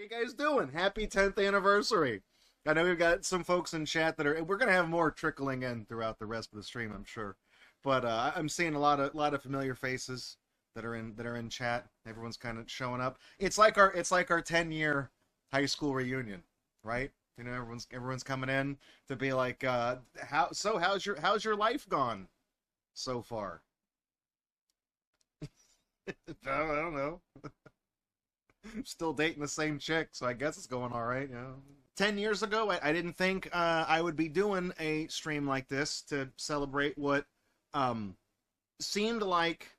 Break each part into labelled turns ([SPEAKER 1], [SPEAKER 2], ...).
[SPEAKER 1] you guys doing? Happy 10th anniversary. I know we've got some folks in chat that are, we're going to have more trickling in throughout the rest of the stream, I'm sure. But I'm seeing a lot of familiar faces that are in chat. Everyone's kind of showing up. It's like our 10-year high school reunion, right? You know, everyone's coming in to be like, how's your life gone so far? I don't know. I'm still dating the same chick, so I guess it's going all right. You know, 10 years ago, I didn't think I would be doing a stream like this to celebrate what seemed like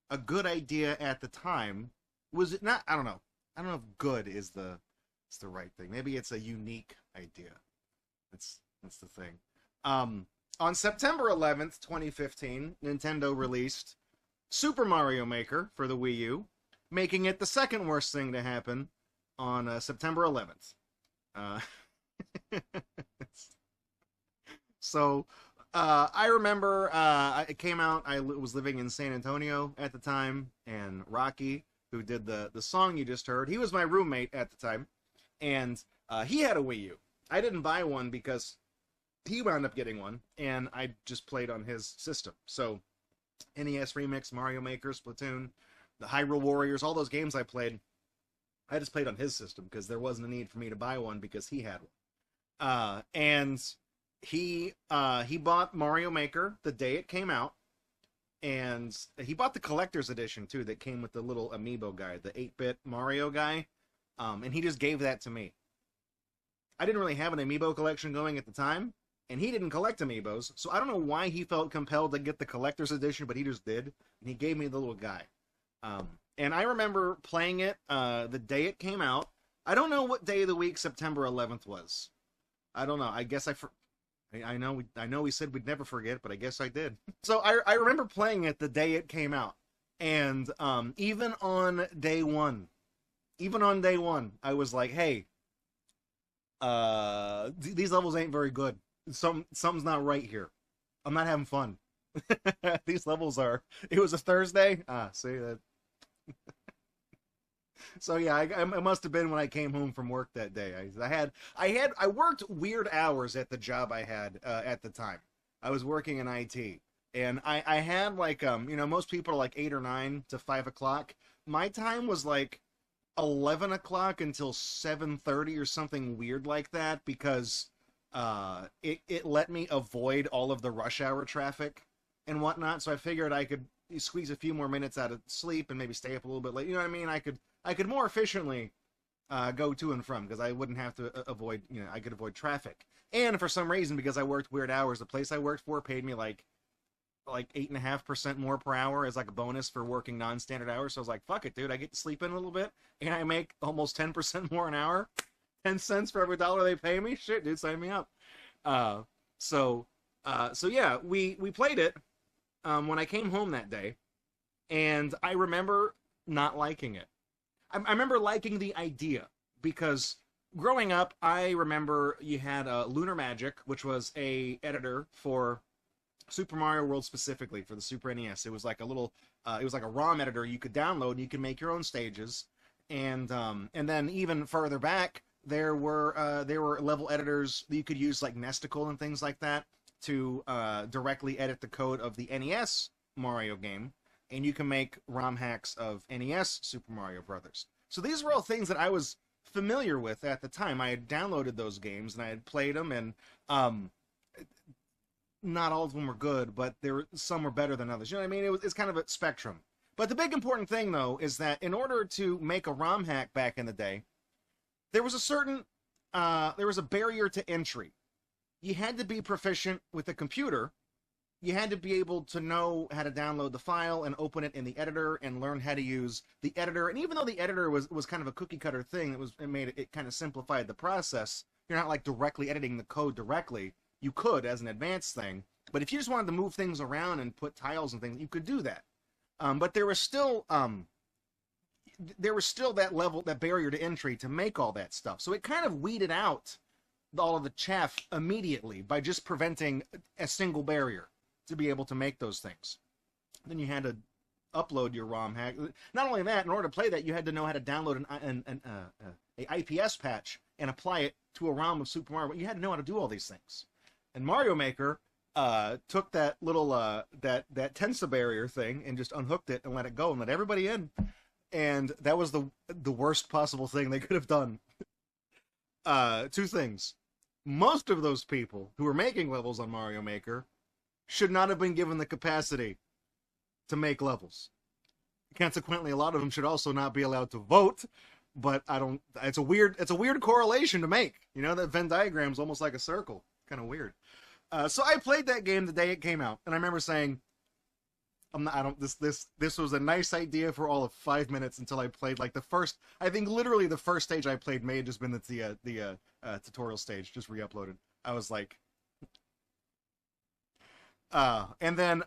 [SPEAKER 1] a good idea at the time. Was it not? I don't know. I don't know if good is the right thing. Maybe it's a unique idea. That's the thing. On September 11th, 2015, Nintendo released Super Mario Maker for the Wii U, making it the second worst thing to happen on September 11th. So, I remember it came out, I was living in San Antonio at the time, and Rocky, who did the song you just heard, he was my roommate at the time, and he had a Wii U. I didn't buy one because he wound up getting one, and I just played on his system. So, NES Remix, Mario Maker, Splatoon, the Hyrule Warriors, all those games I just played on his system because there wasn't a need for me to buy one because he had one. And he bought Mario Maker the day it came out, and he bought the collector's edition too that came with the little amiibo guy, the 8-bit Mario guy, and he just gave that to me. I didn't really have an amiibo collection going at the time, and he didn't collect amiibos, so I don't know why he felt compelled to get the collector's edition, but he just did, and he gave me the little guy. And I remember playing it the day it came out. I don't know what day of the week September 11th was. I don't know. I guess I know we said we'd never forget, but I guess I did. So I remember playing it the day it came out, and even on day one, I was like, hey, these levels ain't very good. Something's not right here. I'm not having fun. These levels are. It was a Thursday. See that. So yeah, it must have been when I came home from work that day. I worked weird hours at the job I had at the time. I was working in IT, and I had like most people are like 8 or 9 to 5 o'clock. My time was like 11 o'clock until 7:30 or something weird like that because it let me avoid all of the rush hour traffic and whatnot. So I figured I could squeeze a few more minutes out of sleep and maybe stay up a little bit late. You know what I mean? I could more efficiently go to and from because I wouldn't have to avoid, I could avoid traffic. And for some reason, because I worked weird hours, the place I worked for paid me like 8.5% more per hour as like a bonus for working non-standard hours. So I was like, fuck it, dude. I get to sleep in a little bit and I make almost 10% more an hour. 10 cents for every dollar they pay me. Shit, dude, sign me up. So yeah, we played it when I came home that day, and I remember not liking it. I remember liking the idea because growing up, I remember you had Lunar Magic, which was a editor for Super Mario World specifically for the Super NES. It was like a little, it was like a ROM editor you could download and you could make your own stages, and then even further back, there were level editors that you could use like Nesticle and things like that to directly edit the code of the NES Mario game, and you can make ROM hacks of NES Super Mario Brothers. So these were all things that I was familiar with at the time. I had downloaded those games and I had played them, and not all of them were good, but some were better than others. You know what I mean? It's kind of a spectrum. But the big important thing, though, is that in order to make a ROM hack back in the day, there was a barrier to entry. You had to be proficient with a computer. You had to be able to know how to download the file and open it in the editor and learn how to use the editor. And even though the editor was kind of a cookie cutter thing, it kind of simplified the process. You're not like directly editing the code directly. You could as an advanced thing, but if you just wanted to move things around and put tiles and things, you could do that. But there was still that barrier to entry to make all that stuff. So it kind of weeded out all of the chaff immediately by just preventing a single barrier to be able to make those things. Then you had to upload your ROM hack. Not only that, in order to play that, you had to know how to download a IPS patch and apply it to a ROM of Super Mario. You had to know how to do all these things. And Mario Maker took that little that tensor barrier thing and just unhooked it and let it go and let everybody in. And that was the worst possible thing they could have done. Two things. Most of those people who were making levels on Mario Maker should not have been given the capacity to make levels. Consequently, a lot of them should also not be allowed to vote. But I don't. It's a weird correlation to make. You know, that Venn diagram's almost like a circle. Kind of weird. So I played that game the day it came out, and I remember saying, This was a nice idea for all of 5 minutes until I played like the first. I think literally the first stage I played may have just been the tutorial stage, just re-uploaded. I was like, and then,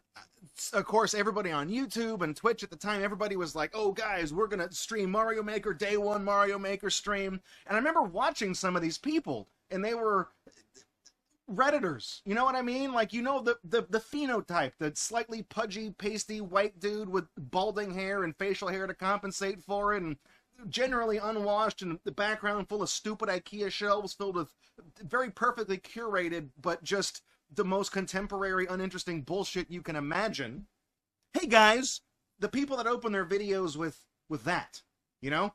[SPEAKER 1] of course, everybody on YouTube and Twitch at the time, everybody was like, oh, guys, we're going to stream Mario Maker, day one Mario Maker stream. And I remember watching some of these people, and they were Redditors. You know what I mean? Like, you know, the phenotype, the slightly pudgy, pasty white dude with balding hair and facial hair to compensate for it, and generally unwashed, and the background full of stupid IKEA shelves filled with very perfectly curated, but just the most contemporary, uninteresting bullshit you can imagine. Hey guys, the people that open their videos with that, you know?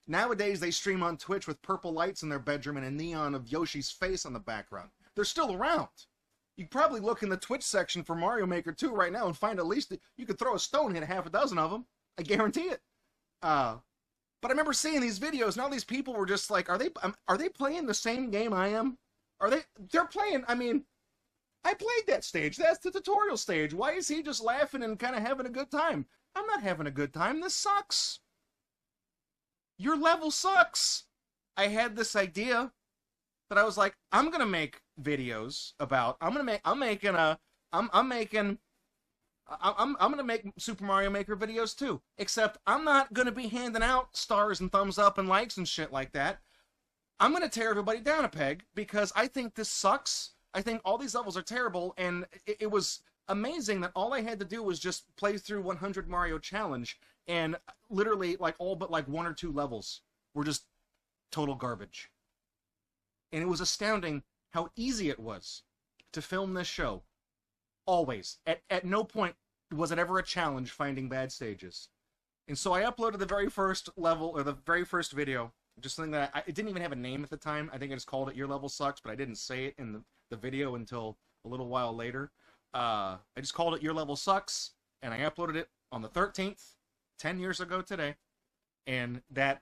[SPEAKER 1] Nowadays they stream on Twitch with purple lights in their bedroom and a neon of Yoshi's face on the background. They're still around. You probably look in the Twitch section for Mario Maker 2 right now and find at least, you could throw a stone, hit half a dozen of them. I guarantee it. But I remember seeing these videos, and all these people were just like, are they playing the same game I am? They're playing, I mean, I played that stage. That's the tutorial stage. Why is he just laughing and kind of having a good time? I'm not having a good time. This sucks. Your level sucks. I had this idea that I was like, I'm gonna make videos about. I'm gonna make Super Mario Maker videos too. Except I'm not gonna be handing out stars and thumbs up and likes and shit like that. I'm gonna tear everybody down a peg because I think this sucks. I think all these levels are terrible, and it was amazing that all I had to do was just play through 100 Mario Challenge, and literally, like, all but, like, 1 or 2 levels were just total garbage. And it was astounding how easy it was to film this show. Always. At no point was it ever a challenge finding bad stages. And so I uploaded the very first level, or the very first video, just something that it didn't even have a name at the time. I think I just called it Your Level Sucks, but I didn't say it in the video until a little while later. I just called it Your Level Sucks, and I uploaded it on the 13th, 10 years ago today, and that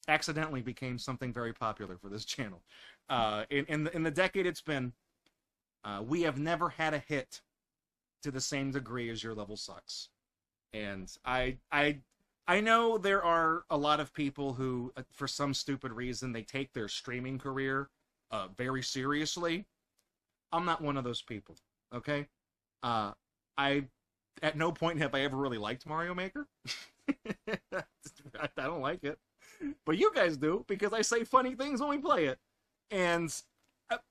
[SPEAKER 1] accidentally became something very popular for this channel. In the decade it's been, we have never had a hit to the same degree as Your Level Sucks. And I know there are a lot of people who, for some stupid reason, they take their streaming career very seriously. I'm not one of those people, okay? At no point have I ever really liked Mario Maker. I don't like it. But you guys do, because I say funny things when we play it. And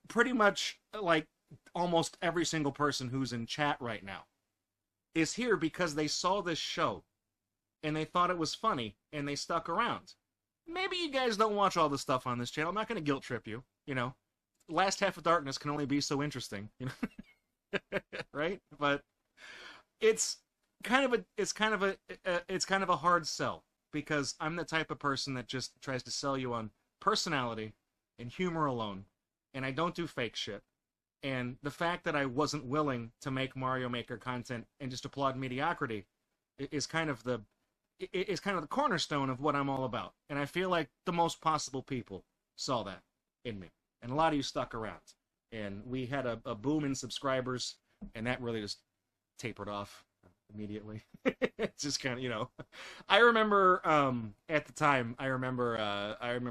[SPEAKER 1] pretty much, like, almost every single person who's in chat right now is here because they saw this show and they thought it was funny and they stuck around. Maybe you guys don't watch all the stuff on this channel. I'm not going to guilt trip you, you know. Last Half of Darkness can only be so interesting, you know. Right? But it's kind of a hard sell, because I'm the type of person that just tries to sell you on personality and humor alone, and I don't do fake shit. And the fact that I wasn't willing to make Mario Maker content and just applaud mediocrity is kind of the cornerstone of what I'm all about. And I feel like the most possible people saw that in me, and a lot of you stuck around. And we had a boom in subscribers, and that really just tapered off immediately. It's just kind of, you know. I remember at the time, I remember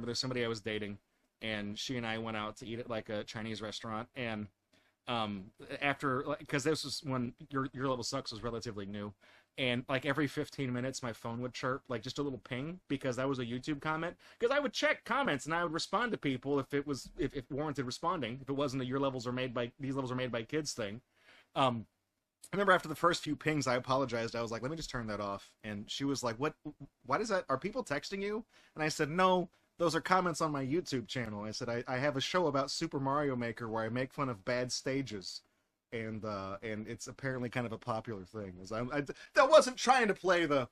[SPEAKER 1] there's somebody I was dating, and she and I went out to eat at like a Chinese restaurant, and after, because this was when Your Level Sucks was relatively new, and like every 15 minutes my phone would chirp, like just a little ping, because that was a YouTube comment, because I would check comments and I would respond to people if it warranted responding, if it wasn't a these levels are made by kids thing. I remember after the first few pings, I apologized. I was like, let me just turn that off. And she was like, what? Why does that? Are people texting you? And I said, no, those are comments on my YouTube channel. I said, I have a show about Super Mario Maker where I make fun of bad stages. And it's apparently kind of a popular thing. I wasn't trying to play the,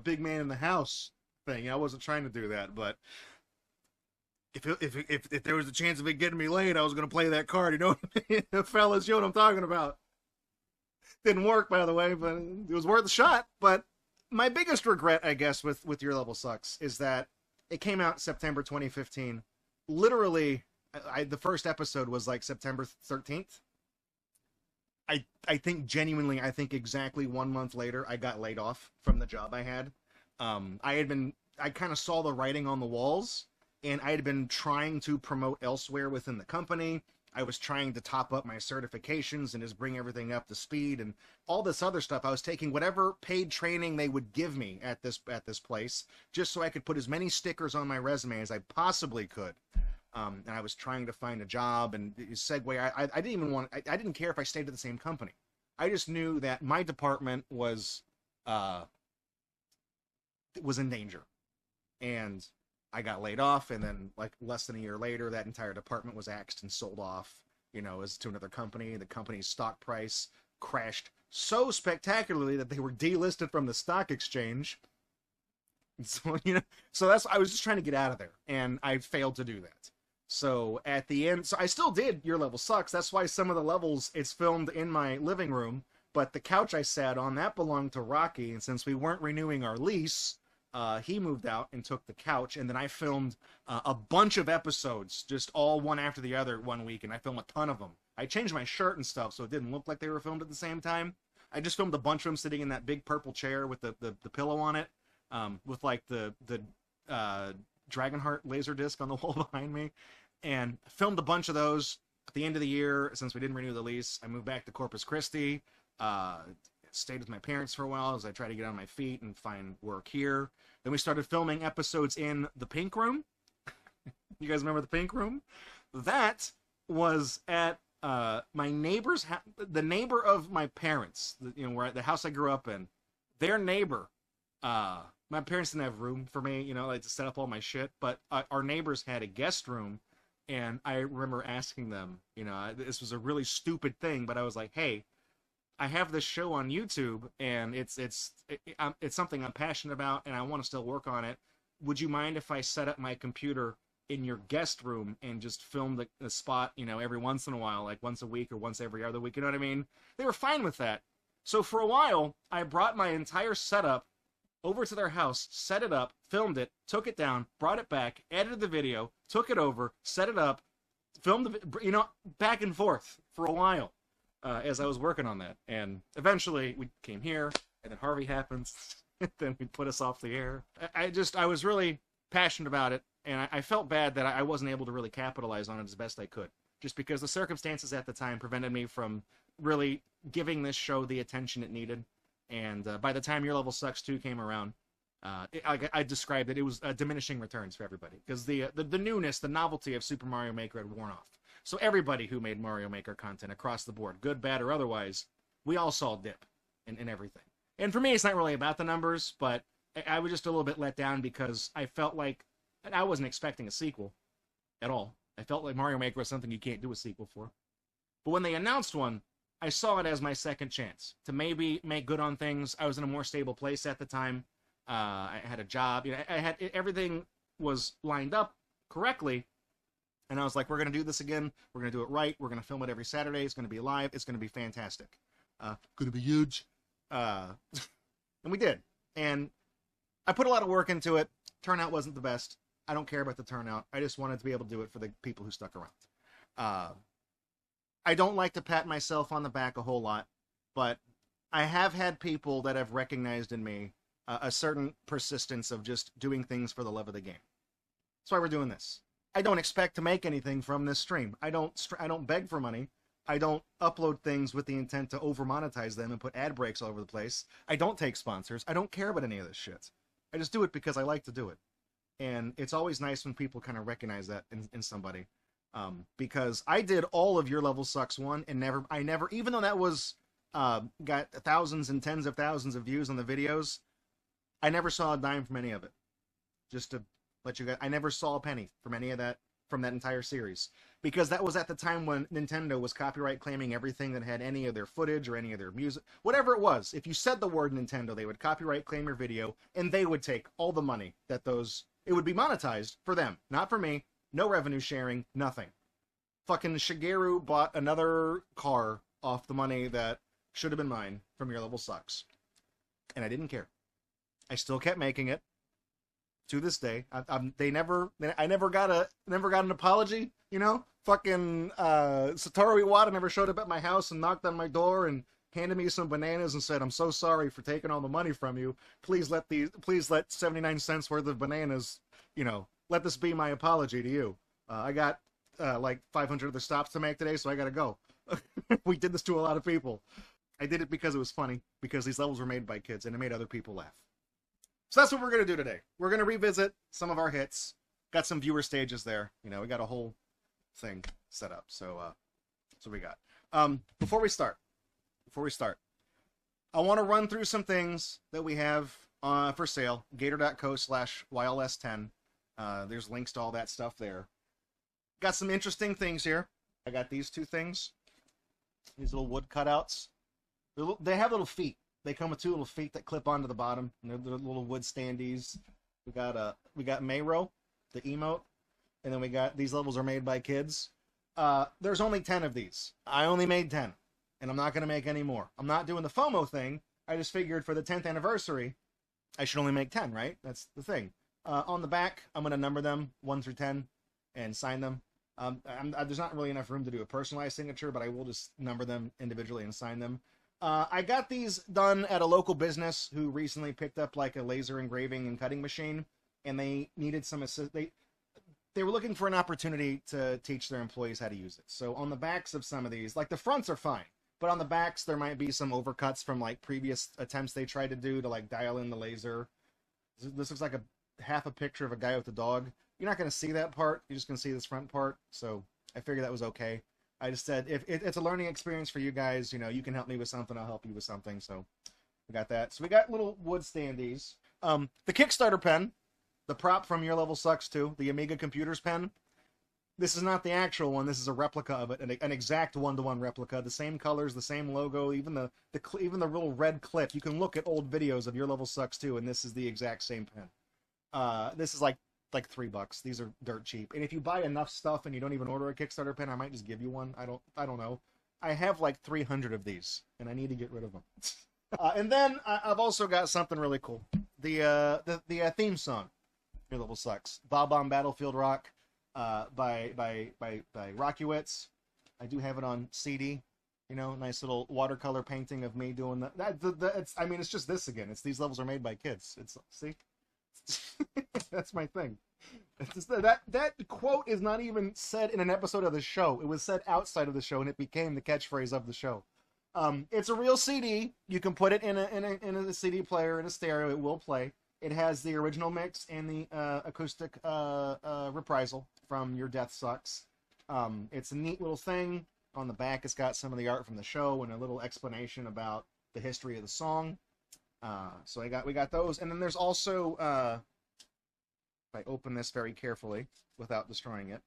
[SPEAKER 1] big man in the house thing. I wasn't trying to do that. But if there was a chance of it getting me laid, I was going to play that card. You know what I mean? Fellas, you know what I'm talking about. Didn't work, by the way, but it was worth a shot. But my biggest regret, I guess, with Your Level Sucks is that it came out September 2015. Literally, the first episode was like September 13th. I think genuinely, I think exactly 1 month later, I got laid off from the job I had. I kind of saw the writing on the walls, and I had been trying to promote elsewhere within the company. I was trying to top up my certifications and just bring everything up to speed and all this other stuff. I was taking whatever paid training they would give me at this place just so I could put as many stickers on my resume as I possibly could. And I was trying to find a job and segue. I didn't even want. I didn't care if I stayed at the same company. I just knew that my department was in danger, and I got laid off, and then like less than a year later, that entire department was axed and sold off, as to another company. The company's stock price crashed so spectacularly that they were delisted from the stock exchange. And so, I was just trying to get out of there, and I failed to do that. So at the end, I still did Your Level Sucks. That's why some of the levels, it's filmed in my living room, but the couch I sat on, that belonged to Rocky, and since we weren't renewing our lease, he moved out and took the couch, and then I filmed a bunch of episodes, just all one after the other 1 week, and I filmed a ton of them. I changed my shirt and stuff so it didn't look like they were filmed at the same time. I just filmed a bunch of them sitting in that big purple chair with the pillow on it, with like the Dragonheart laser disc on the wall behind me, and filmed a bunch of those. At the end of the year, since we didn't renew the lease, I moved back to Corpus Christi, stayed with my parents for a while as I tried to get on my feet and find work here. Then we started filming episodes in the Pink Room. You guys remember the Pink Room? That was at my neighbor's the neighbor of my parents, where the house I grew up in. Their neighbor, my parents didn't have room for me, like to set up all my shit, but our neighbors had a guest room, and I remember asking them, this was a really stupid thing, but I was like, hey, I have this show on YouTube, and it's something I'm passionate about, and I want to still work on it. Would you mind if I set up my computer in your guest room and just film the spot, every once in a while, like once a week or once every other week, you know what I mean? They were fine with that. So for a while, I brought my entire setup over to their house, set it up, filmed it, took it down, brought it back, edited the video, took it over, set it up, filmed back and forth for a while. As I was working on that, and eventually we came here, and then Harvey happens, and then we put us off the air. I was really passionate about it, and I felt bad that I wasn't able to really capitalize on it as best I could, just because the circumstances at the time prevented me from really giving this show the attention it needed. And by the time Your Level Sucks 2 came around, I described it was diminishing returns for everybody, because the newness, the novelty of Super Mario Maker had worn off. So everybody who made Mario Maker content across the board, good, bad, or otherwise, we all saw a dip in everything. And for me, it's not really about the numbers, but I was just a little bit let down because I felt like I wasn't expecting a sequel at all. I felt like Mario Maker was something you can't do a sequel for. But when they announced one, I saw it as my second chance to maybe make good on things. I was in a more stable place at the time. I had a job. I had everything was lined up correctly. And I was like, we're going to do this again. We're going to do it right. We're going to film it every Saturday. It's going to be live. It's going to be fantastic. Going to be huge. And we did. And I put a lot of work into it. Turnout wasn't the best. I don't care about the turnout. I just wanted to be able to do it for the people who stuck around. I don't like to pat myself on the back a whole lot, but I have had people that have recognized in me a certain persistence of just doing things for the love of the game. That's why we're doing this. I don't expect to make anything from this stream. I don't beg for money. I don't upload things with the intent to over-monetize them and put ad breaks all over the place. I don't take sponsors. I don't care about any of this shit. I just do it because I like to do it. And it's always nice when people kind of recognize that in somebody. Because I did all of Your Level Sucks 1 and I never, even though that was got thousands and tens of thousands of views on the videos. I never saw a dime from any of it. Just to let you guys, I never saw a penny from any of that, from that entire series, because that was at the time when Nintendo was copyright claiming everything that had any of their footage or any of their music, whatever it was. If you said the word Nintendo, they would copyright claim your video, and they would take all the money that those, it would be monetized for them, not for me. No revenue sharing, nothing. Fucking Shigeru bought another car off the money that should have been mine from Your Level Sucks, and I didn't care. I still kept making it to this day. I never got an apology. You know, fucking Satoru Iwata never showed up at my house and knocked on my door and handed me some bananas and said, "I'm so sorry for taking all the money from you. Please let 79 cents worth of bananas, you know, let this be my apology to you. I got like 500 other stops to make today, so I gotta go." We did this to a lot of people. I did it because it was funny, because these levels were made by kids and it made other people laugh. So that's what we're going to do today. We're going to revisit some of our hits. Got some viewer stages there. You know, we got a whole thing set up. So that's what we got. Before we start, I want to run through some things that we have for sale. Gator.co/YLS10. There's links to all that stuff there. Got some interesting things here. I got these two things. These little wood cutouts. They have little feet. They come with two little feet that clip onto the bottom, and they're little wood standees. We got Mayro, the emote, and then we got, these levels are made by kids. There's only 10 of these. I only made 10, and I'm not going to make any more. I'm not doing the FOMO thing. I just figured for the 10th anniversary, I should only make 10, right? That's the thing. On the back, I'm going to number them 1 through 10 and sign them. There's not really enough room to do a personalized signature, but I will just number them individually and sign them. I got these done at a local business who recently picked up like a laser engraving and cutting machine, and they needed some assist. They were looking for an opportunity to teach their employees how to use it. So on the backs of some of these, like the fronts are fine, but on the backs there might be some overcuts from like previous attempts they tried to do to like dial in the laser. This looks like half a picture of a guy with a dog. You're not going to see that part. You're just going to see this front part. So I figured that was okay. I just said, if it's a learning experience for you guys, you know, you can help me with something, I'll help you with something. So we got that. So we got little wood standees. The Kickstarter pen, the prop from Your Level Sucks too, the Amiga Computers pen. This is not the actual one. This is a replica of it, an exact one-to-one replica. The same colors, the same logo, even the little red clip. You can look at old videos of Your Level Sucks too, and this is the exact same pen. This is like $3. These are dirt cheap. And if you buy enough stuff and you don't even order a Kickstarter pen, I might just give you one. I don't know. I have like 300 of these, and I need to get rid of them. And then I've also got something really cool. The theme song, Your Level Sucks. Bob on Battlefield Rock, by Rockwitz. I do have it on CD. You know, nice little watercolor painting of me doing that. It's just this again. It's these levels are made by kids. See. That's my thing. It's just that quote is not even said in an episode of the show. It was said outside of the show, and it became the catchphrase of the show. It's a real CD. You can put it in a CD player, in a stereo. It will play. It has the original mix and the acoustic reprisal from Your Death Sucks. It's a neat little thing. On the back, it's got some of the art from the show and a little explanation about the history of the song. So we got those, and then there's also, if I open this very carefully without destroying it,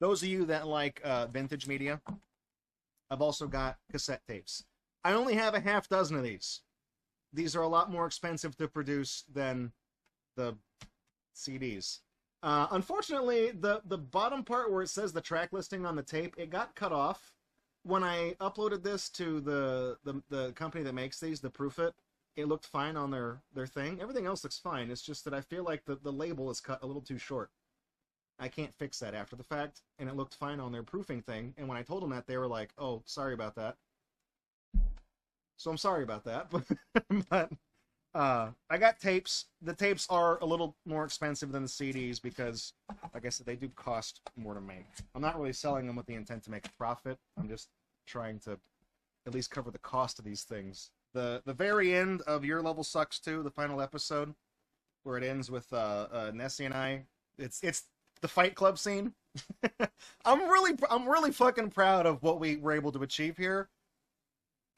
[SPEAKER 1] those of you that like vintage media, I've also got cassette tapes. I only have a half dozen of these. These are a lot more expensive to produce than the CDs. Unfortunately, the bottom part where it says the track listing on the tape, it got cut off. When I uploaded this to the company that makes these, the Proof it looked fine on their thing. Everything else looks fine. It's just that I feel like the label is cut a little too short. I can't fix that after the fact, and it looked fine on their proofing thing. And when I told them that, they were like, "Oh, sorry about that." So I'm sorry about that, but I got tapes. The tapes are a little more expensive than the CDs because, like I said, they do cost more to make. I'm not really selling them with the intent to make a profit. I'm just trying to at least cover the cost of these things. The very end of Your Level Sucks too, the final episode, where it ends with Nessie and I. It's the Fight Club scene. I'm really fucking proud of what we were able to achieve here.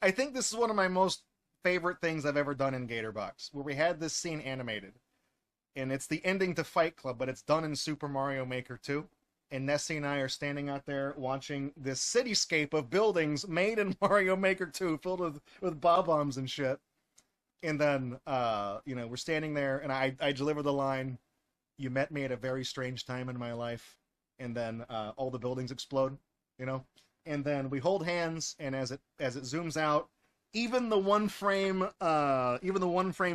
[SPEAKER 1] I think this is one of my most favorite things I've ever done in Gatorbox, where we had this scene animated. And it's the ending to Fight Club, but it's done in Super Mario Maker 2. And Nessie and I are standing out there watching this cityscape of buildings made in Mario Maker 2, filled with bob-ombs and shit. And then, you know, we're standing there, and I deliver the line, "You met me at a very strange time in my life." And then all the buildings explode, you know? And then we hold hands, and as it zooms out, even the one frame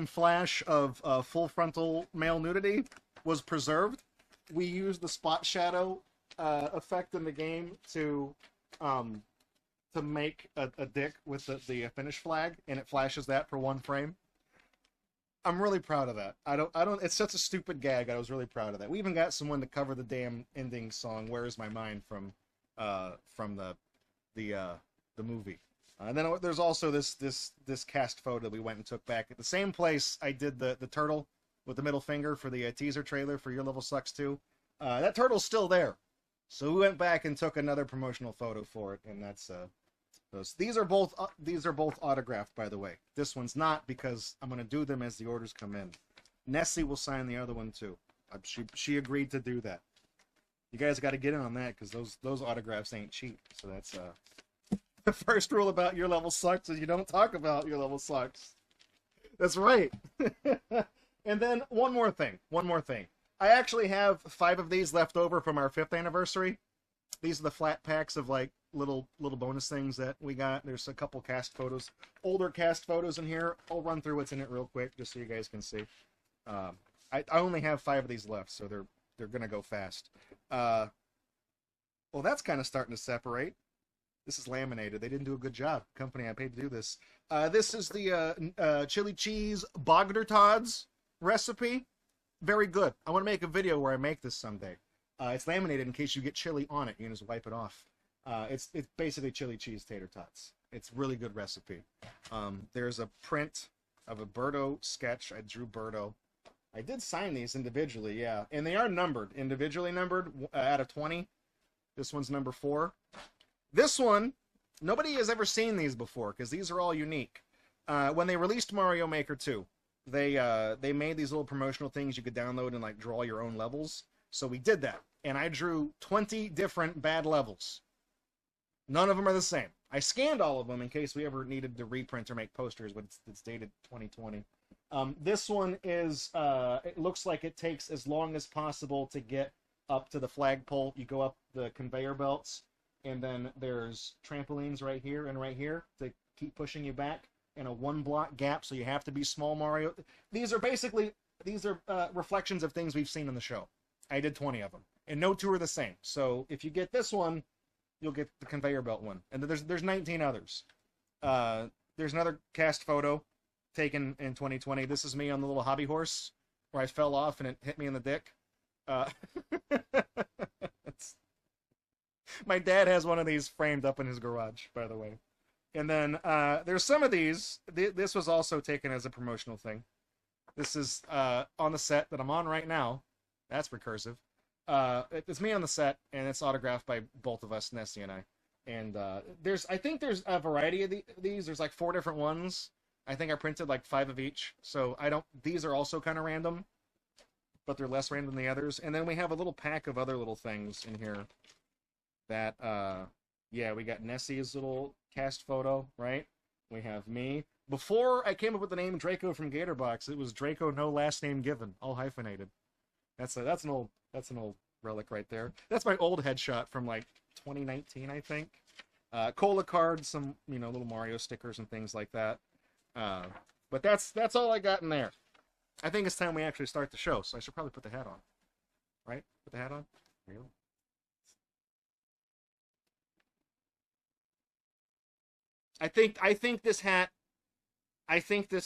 [SPEAKER 1] flash of full frontal male nudity was preserved. We used the spot shadow effect in the game to make a dick with the finish flag, and it flashes that for one frame. I'm really proud of that. I don't. It's such a stupid gag. I was really proud of that. We even got someone to cover the damn ending song "Where Is My Mind" from the movie. And then there's also this cast photo we went and took back at the same place I did the turtle with the middle finger for the teaser trailer for Your Level Sucks 2. That turtle's still there, so we went back and took another promotional photo for it, and that's those. These are both autographed, by the way. This one's not, because I'm gonna do them as the orders come in. Nessie will sign the other one too. She agreed to do that. You guys got to get in on that, because those autographs ain't cheap. So that's the first rule about Your Level Sucks is you don't talk about Your Level Sucks. That's right. And then one more thing. I actually have 5 of these left over from our 5th anniversary. These are the flat packs of like little bonus things that we got. There's a couple cast photos, older cast photos in here. I'll run through what's in it real quick just so you guys can see. I only have 5 of these left, so they're gonna go fast. Well, that's kind of starting to separate. This is laminated. They didn't do a good job. Company I paid to do this. This is the chili cheese Bogdertods recipe. Very good. I want to make a video where I make this someday. It's laminated in case you get chili on it. You can just wipe it off. It's basically chili cheese tater tots. It's really good recipe. There's a print of a Birdo sketch. I drew Birdo. I did sign these individually, yeah. And they are numbered, individually numbered out of 20. This one's number 4. This one, nobody has ever seen these before, because these are all unique. When they released Mario Maker 2, they made these little promotional things you could download and like draw your own levels. So we did that, and I drew 20 different bad levels. None of them are the same. I scanned all of them in case we ever needed to reprint or make posters, but it's dated 2020. This one is, it looks like it takes as long as possible to get up to the flagpole. You go up the conveyor belts, and then there's trampolines right here and right here to keep pushing you back, and a 1-block gap, so you have to be small Mario. These are reflections of things we've seen in the show. I did 20 of them, and no 2 are the same. So if you get this one, you'll get the conveyor belt one. And there's 19 others. There's another cast photo taken in 2020. This is me on the little hobby horse where I fell off and it hit me in the dick. My dad has one of these framed up in his garage, by the way. And then there's some of these. This was also taken as a promotional thing. This is on the set that I'm on right now. That's recursive. It's me on the set, and it's autographed by both of us, Nessie and I. And I think there's a variety of these. There's like 4 different ones. I think I printed like 5 of each. So these are also kind of random, but they're less random than the others. And then we have a little pack of other little things in here that, yeah, we got Nessie's little cast photo, right? We have me. Before I came up with the name Draco from Gatorbox, it was Draco, no last name given, all hyphenated. That's an old relic right there. That's my old headshot from like 2019, I think. Cola cards, some little Mario stickers and things like that. But that's all I got in there. I think it's time we actually start the show, so I should probably put the hat on. Right? Put the hat on. There you go. I think this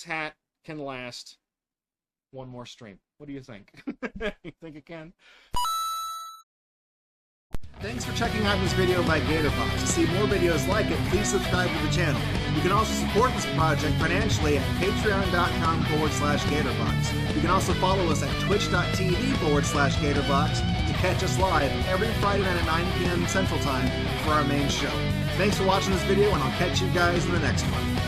[SPEAKER 1] hat can last one more stream. What do you think? You think it can? Thanks for checking out this video by Gatorbox. To see more videos like it, please subscribe to the channel. You can also support this project financially at patreon.com/Gatorbox. You can also follow us at twitch.tv/Gatorbox to catch us live every Friday night at 9 p.m. Central Time for our main show. Thanks for watching this video, and I'll catch you guys in the next one.